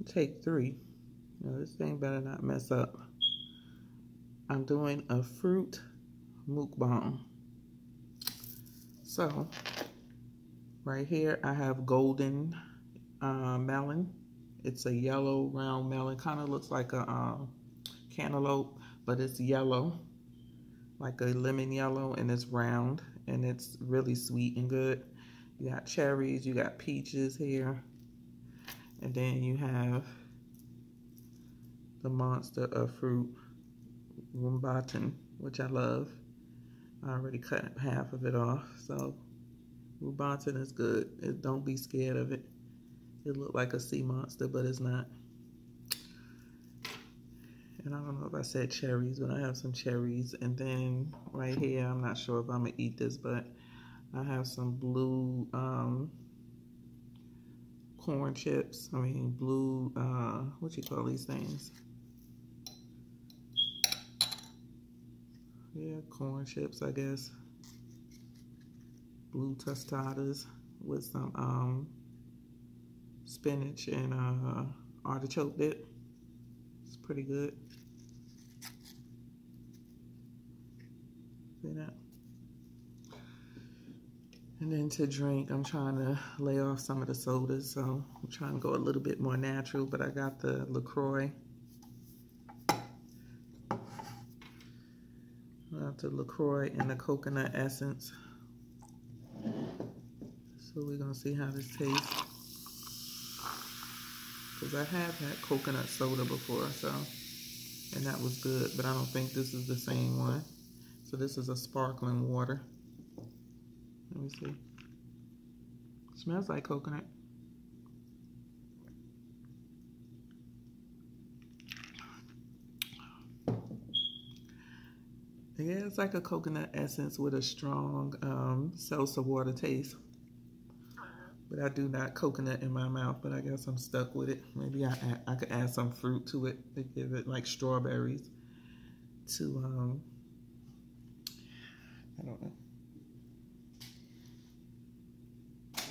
Take 3. Now, this thing better not mess up. I'm doing a fruit mukbang. So, right here I have golden melon. It's a yellow round melon. Kind of looks like a cantaloupe, but it's yellow, like a lemon yellow, and it's round, and it's really sweet and good. You got cherries, you got peaches here, and then you have the monster of fruit, Rumbaton, which I love. I already cut half of it off, so Rumbaton is good. Don't be scared of it. It looked like a sea monster, but it's not. And I don't know if I said cherries, but I have some cherries. And then right here, I'm not sure if I'm gonna eat this, but I have some blue corn chips. I mean, blue, what you call these things? Yeah, corn chips, I guess. Blue tostadas with some spinach and artichoke dip. It's pretty good. See that? And then to drink, I'm trying to lay off some of the sodas, so I'm trying to go a little bit more natural, but I got the LaCroix. I got the LaCroix and the coconut essence. So we're gonna see how this tastes. Because I have had coconut soda before, so, and that was good, but I don't think this is the same one. So this is a sparkling water. Let me see. Smells like coconut. Yeah, it's like a coconut essence with a strong seltzer water taste. But I do not coconut in my mouth, but I guess I'm stuck with it. Maybe I could add some fruit to it to give it, like strawberries, to, I don't know.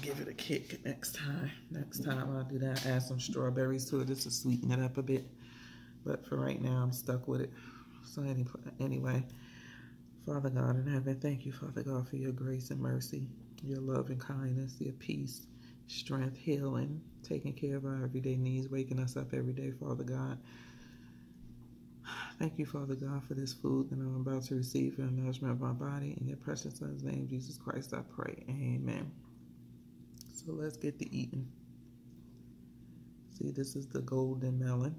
Give it a kick next time. Next time I'll do that, add some strawberries to it just to sweeten it up a bit. But for right now, I'm stuck with it. So anyway, Father God in heaven, thank you, Father God, for your grace and mercy, your love and kindness, your peace, strength, healing, taking care of our everyday needs, waking us up every day, Father God. Thank you, Father God, for this food that I'm about to receive for the nourishment of my body. In your precious Son's name, Jesus Christ, I pray. Amen. So let's get to eating. See, this is the golden melon.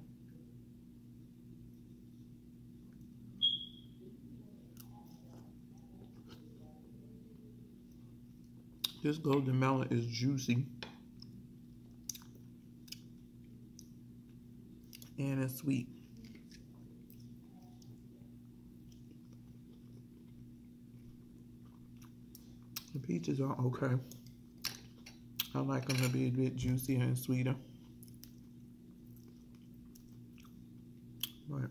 This golden melon is juicy. And it's sweet. The peaches are okay. I like them to be a bit juicier and sweeter. But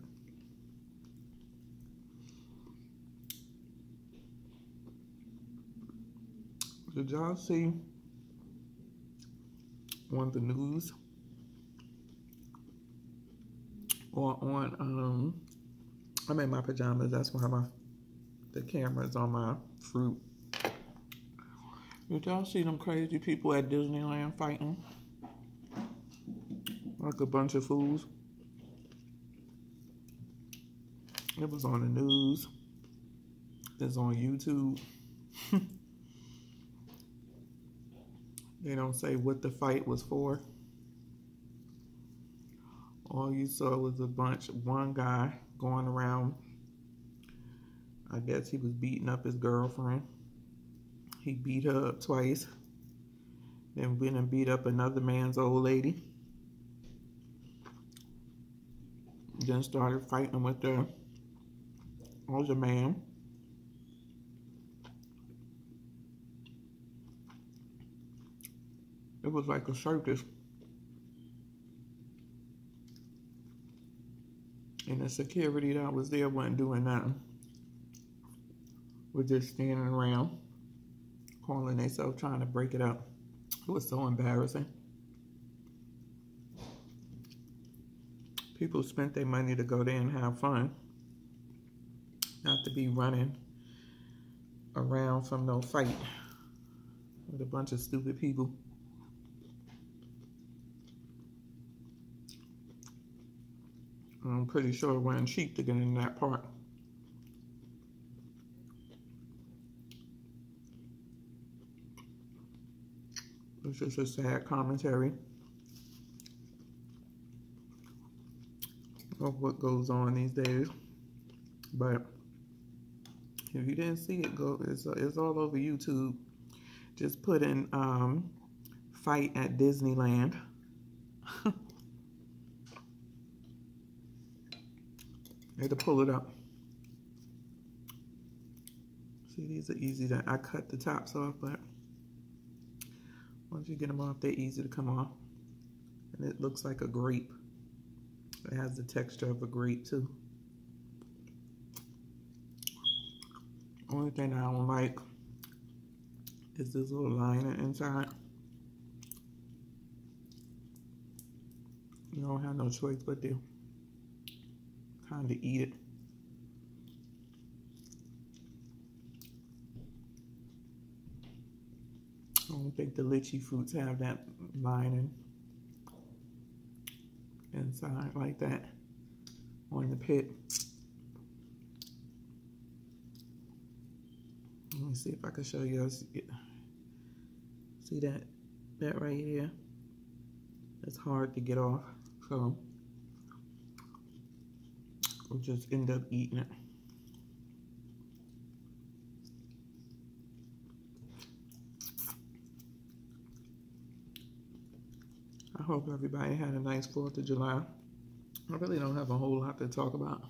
did y'all see on the news or on I'm in my pajamas, that's why the camera's on my fruit. Did y'all see them crazy people at Disneyland fighting? Like a bunch of fools. It was on the news. It's on YouTube. They don't say what the fight was for. All you saw was one guy going around. I guess he was beating up his girlfriend. He beat her up twice. Then went and beat up another man's old lady. Then started fighting with the older man. It was like a circus. And the security that was there wasn't doing nothing. We're just standing around, calling themselves, trying to break it up. It was so embarrassing. People spent their money to go there and have fun, not to be running around from no fight with a bunch of stupid people. I'm pretty sure it wasn't cheap to get in that park. It's just a sad commentary of what goes on these days. But if you didn't see it, it's all over YouTube. Just put in fight at Disneyland. I had to pull it up. See, these are easy to, I cut the tops off, but once you get them off, they're easy to come off. And it looks like a grape. It has the texture of a grape too. Only thing I don't like is this little liner inside. You don't have no choice but to kind of eat it. I don't think the lychee fruits have that lining inside like that on the pit. Let me see if I can show you. See that right here? It's hard to get off, so we'll just end up eating it. I hope everybody had a nice 4th of July. I really don't have a whole lot to talk about.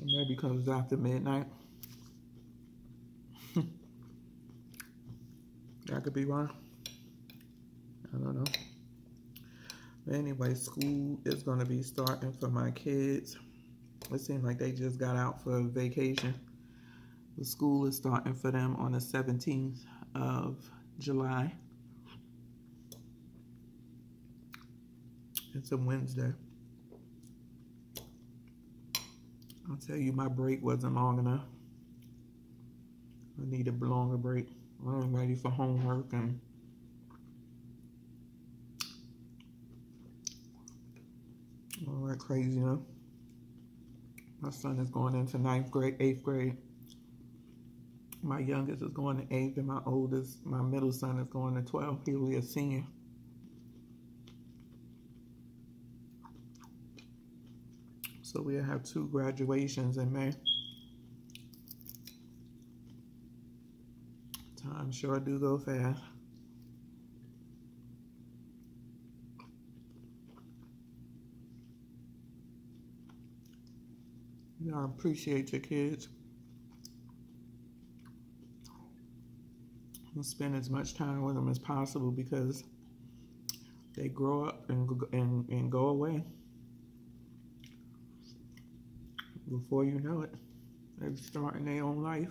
Maybe because it's after midnight. I could be wrong. I don't know. But anyway, school is going to be starting for my kids. It seems like they just got out for vacation. The school is starting for them on the 17th of July. It's a Wednesday. I'll tell you, my break wasn't long enough. I need a longer break. I'm ready for homework and all that crazy, you know. My son is going into 9th grade, 8th grade. My youngest is going to 8th, and my middle son is going to 12th. He'll be a senior. So we'll have 2 graduations in May. Time sure do go fast. I appreciate your kids. And spend as much time with them as possible because they grow up and go away. Before you know it, they're starting their own life.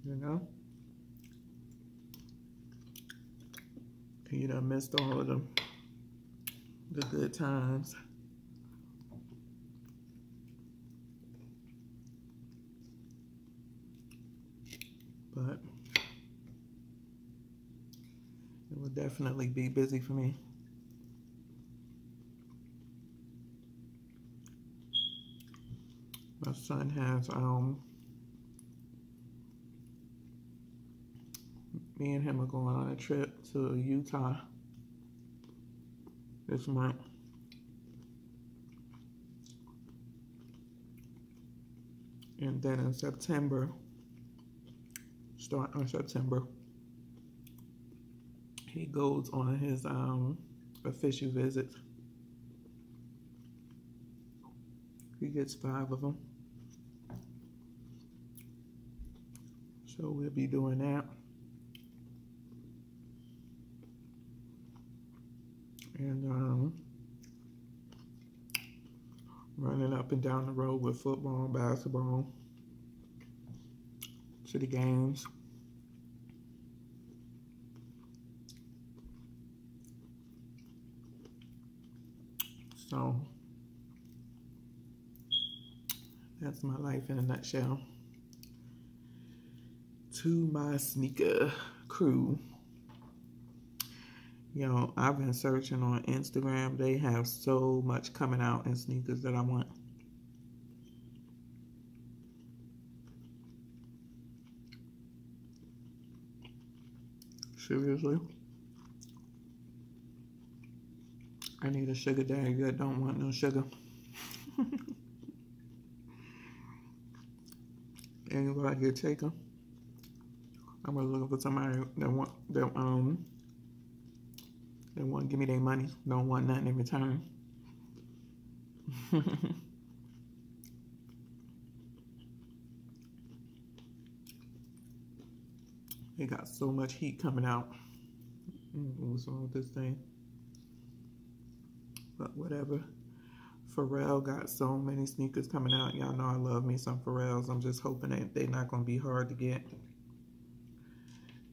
You know? You done missed all of them. The good times. But it will definitely be busy for me. My son has, me and him are going on a trip to Utah this month. And then in September, starting in September, he goes on his official visits. He gets 5 of them. So we'll be doing that. And running up and down the road with football, basketball, to the games. So that's my life in a nutshell. To my sneaker crew. Yo, I've been searching on Instagram. They have so much coming out in sneakers that I want. Seriously? I need a sugar daddy that don't want no sugar. Anybody get taken? I'm looking for somebody that want to give me their money, don't want nothing in return. They got so much heat coming out. What's wrong with this thing? But whatever. Pharrell got so many sneakers coming out. Y'all know I love me some Pharrells. I'm just hoping that they're not going to be hard to get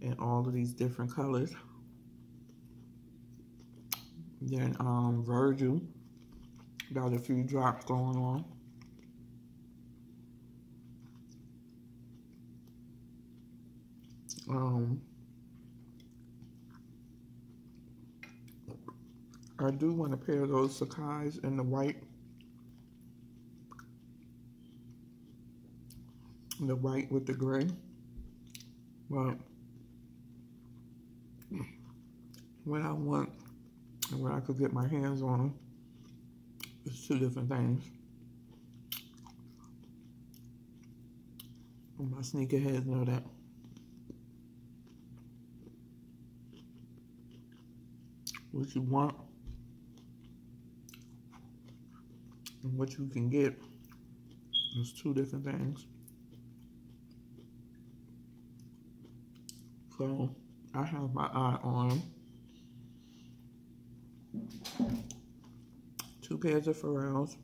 in all of these different colors. Then Virgil got a few drops going on. I do want a pair of those Sakai's in the white. The white with the gray. But what I want and what I could get my hands on is two different things. And my sneakerheads know that. What you want and what you can get is two different things. So I have my eye on two pairs of Pharrells,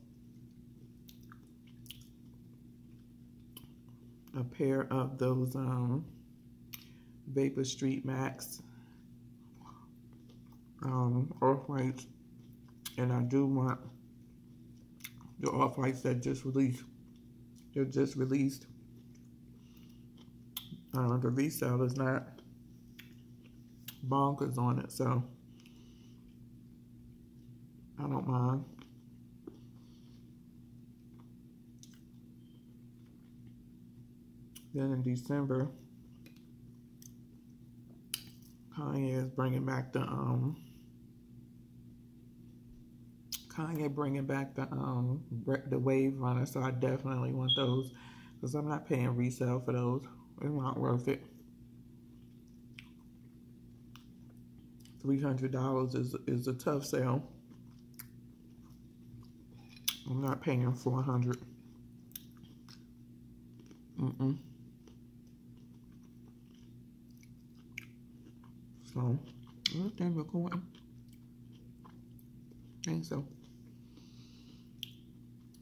a pair of those Vapor Street Max off-whites, and I do want the off-whites that just released. They're just released. The resale is not bonkers on it, so I don't mind. Then in December, Kanye is bringing back the the Wave Runner, so I definitely want those because I'm not paying resale for those. It's not worth it. $300 is a tough sale. I'm not paying $400. So, is that recording? I think so.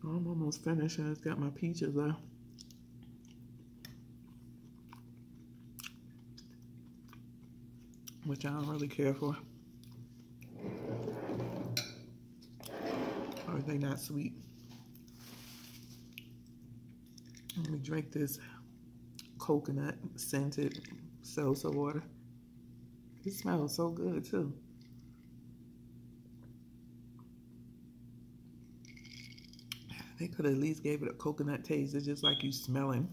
I'm almost finished. I just got my peaches left. Which I don't really care for. Or they not sweet. Let me drink this coconut scented salsa water. It smells so good too. They could at least gave it a coconut taste. It's just like you smelling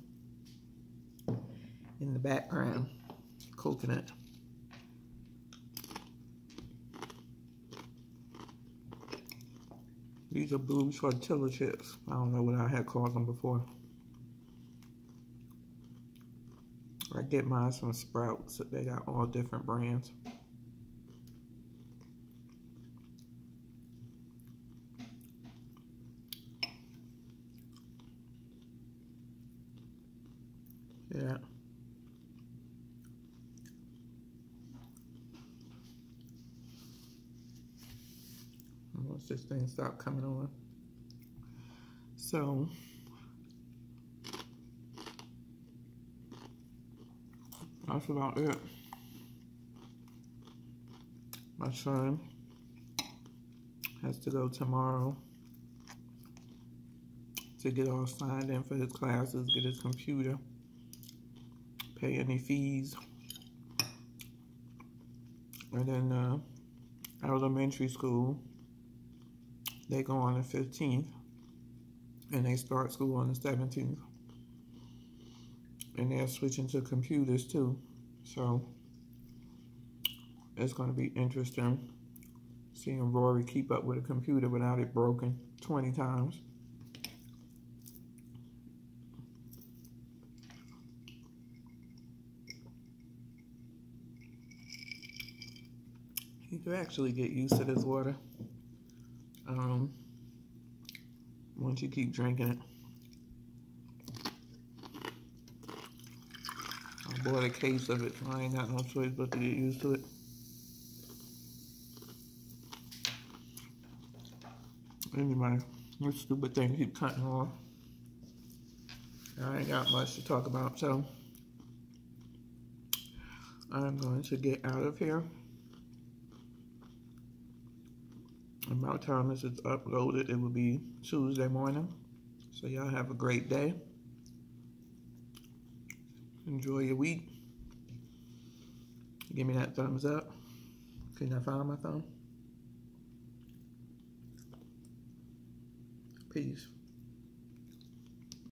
in the background coconut. These are blue tortilla chips. I don't know what I had called them before. I get mine from Sprouts. They got all different brands. Yeah. Once this thing stop coming on. So that's about it. My son, has to go tomorrow to get all signed in for his classes, get his computer, pay any fees. And then elementary school, they go on the 15th, and they start school on the 17th. And they're switching to computers too. So it's going to be interesting seeing Rory keep up with a computer without it broken 20 times. You could actually get used to this water once you keep drinking it. I bought a case of it, so I ain't got no choice but to get used to it. Anyway, this stupid thing keep cutting off. I ain't got much to talk about, so I'm going to get out of here. And by the time this is uploaded, it will be Tuesday morning. So y'all have a great day. Enjoy your week. Give me that thumbs up. Can I find my thumb? Peace.